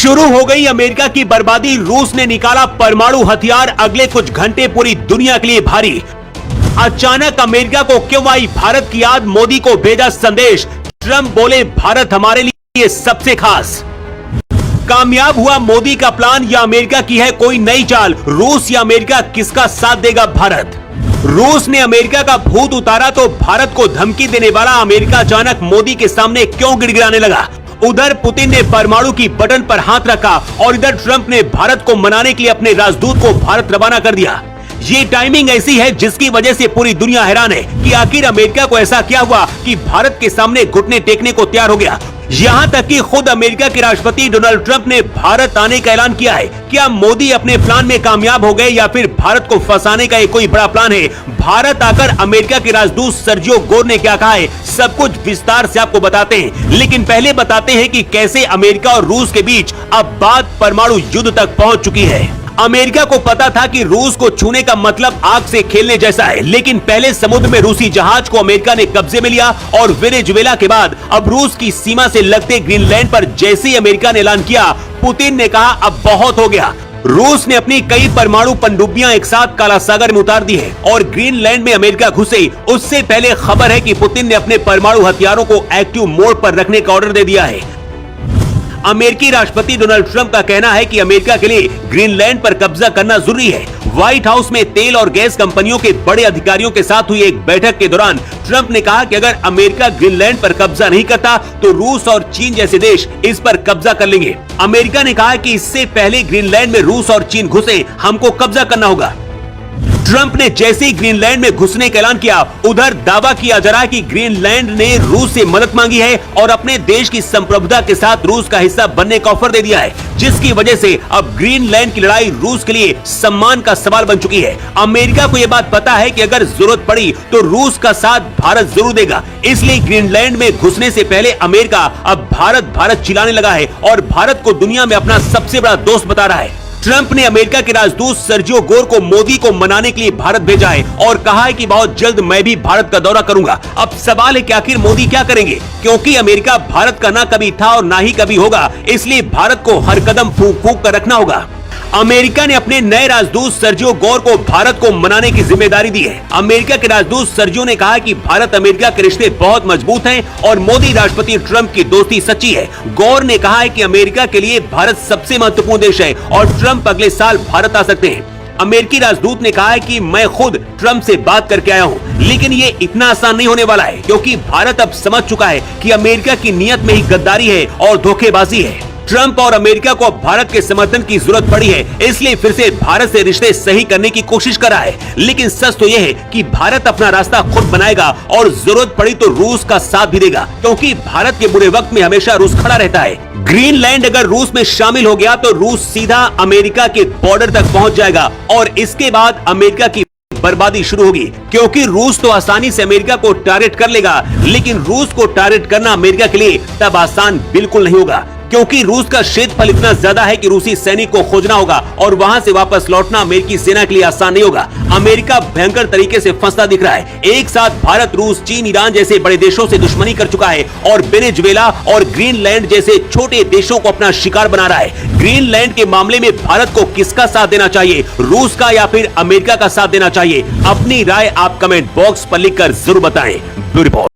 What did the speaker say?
शुरू हो गई अमेरिका की बर्बादी। रूस ने निकाला परमाणु हथियार, अगले कुछ घंटे पूरी दुनिया के लिए भारी। अचानक अमेरिका को क्यों आई भारत की याद, मोदी को भेजा संदेश। ट्रंप बोले भारत हमारे लिए सबसे खास। कामयाब हुआ मोदी का प्लान या अमेरिका की है कोई नई चाल। रूस या अमेरिका, किसका साथ देगा भारत। रूस ने अमेरिका का भूत उतारा तो भारत को धमकी देने वाला अमेरिका अचानक मोदी के सामने क्यों गिड़गिड़ाने लगा। उधर पुतिन ने परमाणु की बटन पर हाथ रखा और इधर ट्रंप ने भारत को मनाने के लिए अपने राजदूत को भारत रवाना कर दिया। ये टाइमिंग ऐसी है जिसकी वजह से पूरी दुनिया हैरान है कि आखिर अमेरिका को ऐसा क्या हुआ कि भारत के सामने घुटने टेकने को तैयार हो गया। यहाँ तक कि खुद अमेरिका के राष्ट्रपति डोनाल्ड ट्रंप ने भारत आने का ऐलान किया है। क्या मोदी अपने प्लान में कामयाब हो गए या फिर भारत को फंसाने का कोई बड़ा प्लान है। भारत आकर अमेरिका के राजदूत सर्जियो गोर ने क्या कहा है, सब कुछ विस्तार से आपको बताते हैं। लेकिन पहले बताते हैं कि कैसे अमेरिका और रूस के बीच अब बात परमाणु युद्ध तक पहुंच चुकी है। अमेरिका को पता था कि रूस को छूने का मतलब आग से खेलने जैसा है, लेकिन पहले समुद्र में रूसी जहाज को अमेरिका ने कब्जे में लिया और वेनेजुएला के बाद अब रूस की सीमा से लगते ग्रीनलैंड पर जैसे ही अमेरिका ने ऐलान किया, पुतिन ने कहा अब बहुत हो गया। रूस ने अपनी कई परमाणु पनडुब्बियां एक साथ काला सागर में उतार दी है और ग्रीनलैंड में अमेरिका घुसे उससे पहले खबर है कि पुतिन ने अपने परमाणु हथियारों को एक्टिव मोड पर रखने का ऑर्डर दे दिया है। अमेरिकी राष्ट्रपति डोनाल्ड ट्रंप का कहना है कि अमेरिका के लिए ग्रीनलैंड पर कब्जा करना जरूरी है। व्हाइट हाउस में तेल और गैस कंपनियों के बड़े अधिकारियों के साथ हुई एक बैठक के दौरान ट्रंप ने कहा कि अगर अमेरिका ग्रीनलैंड पर कब्जा नहीं करता तो रूस और चीन जैसे देश इस पर कब्जा कर लेंगे। अमेरिका ने कहा कि इससे पहले ग्रीनलैंड में रूस और चीन घुसे, हमको कब्जा करना होगा। ट्रंप ने जैसे ही ग्रीनलैंड में घुसने का ऐलान किया, उधर दावा किया जा रहा है कि ग्रीनलैंड ने रूस से मदद मांगी है और अपने देश की संप्रभुता के साथ रूस का हिस्सा बनने का ऑफर दे दिया है, जिसकी वजह से अब ग्रीनलैंड की लड़ाई रूस के लिए सम्मान का सवाल बन चुकी है। अमेरिका को यह बात पता है कि अगर जरूरत पड़ी तो रूस का साथ भारत जरूर देगा, इसलिए ग्रीनलैंड में घुसने से पहले अमेरिका अब भारत चिल्लाने लगा है और भारत को दुनिया में अपना सबसे बड़ा दोस्त बता रहा है। ट्रंप ने अमेरिका के राजदूत सर्जियो गोर को मोदी को मनाने के लिए भारत भेजा है और कहा है कि बहुत जल्द मैं भी भारत का दौरा करूंगा। अब सवाल है कि आखिर मोदी क्या करेंगे, क्योंकि अमेरिका भारत का ना कभी था और ना ही कभी होगा, इसलिए भारत को हर कदम फूंक फूंक कर रखना होगा। अमेरिका ने अपने नए राजदूत सर्जियो गोर को भारत को मनाने की जिम्मेदारी दी है। अमेरिका के राजदूत सर्जियो ने कहा कि भारत अमेरिका के रिश्ते बहुत मजबूत हैं और मोदी राष्ट्रपति ट्रंप की दोस्ती सच्ची है। गोर ने कहा है कि अमेरिका के लिए भारत सबसे महत्वपूर्ण देश है और ट्रंप अगले साल भारत आ सकते हैं। अमेरिकी राजदूत ने कहा है कि मैं खुद ट्रंप से बात करके आया हूं, लेकिन ये इतना आसान नहीं होने वाला है, क्योंकि भारत अब समझ चुका है कि अमेरिका की नीयत में ही गद्दारी है और धोखेबाजी है। ट्रंप और अमेरिका को भारत के समर्थन की जरूरत पड़ी है, इसलिए फिर से भारत से रिश्ते सही करने की कोशिश कर रहा है। लेकिन सच तो यह है कि भारत अपना रास्ता खुद बनाएगा और जरूरत पड़ी तो रूस का साथ भी देगा, क्योंकि भारत के बुरे वक्त में हमेशा रूस खड़ा रहता है। ग्रीनलैंड अगर रूस में शामिल हो गया तो रूस सीधा अमेरिका के बॉर्डर तक पहुंच जाएगा और इसके बाद अमेरिका की बर्बादी शुरू होगी, क्योंकि रूस तो आसानी से अमेरिका को टारगेट कर लेगा, लेकिन रूस को टारगेट करना अमेरिका के लिए तब आसान बिल्कुल नहीं होगा, क्योंकि रूस का क्षेत्रफल इतना ज्यादा है कि रूसी सैनिक को खोजना होगा और वहां से वापस लौटना अमेरिकी सेना के लिए आसान नहीं होगा। अमेरिका भयंकर तरीके से फंसता दिख रहा है। एक साथ भारत, रूस, चीन, ईरान जैसे बड़े देशों से दुश्मनी कर चुका है और वेनेजुएला और ग्रीनलैंड जैसे छोटे देशों को अपना शिकार बना रहा है। ग्रीनलैंड के मामले में भारत को किसका साथ देना चाहिए, रूस का या फिर अमेरिका का साथ देना चाहिए? अपनी राय आप कमेंट बॉक्स पर लिखकर जरूर बताएं। Bureau report.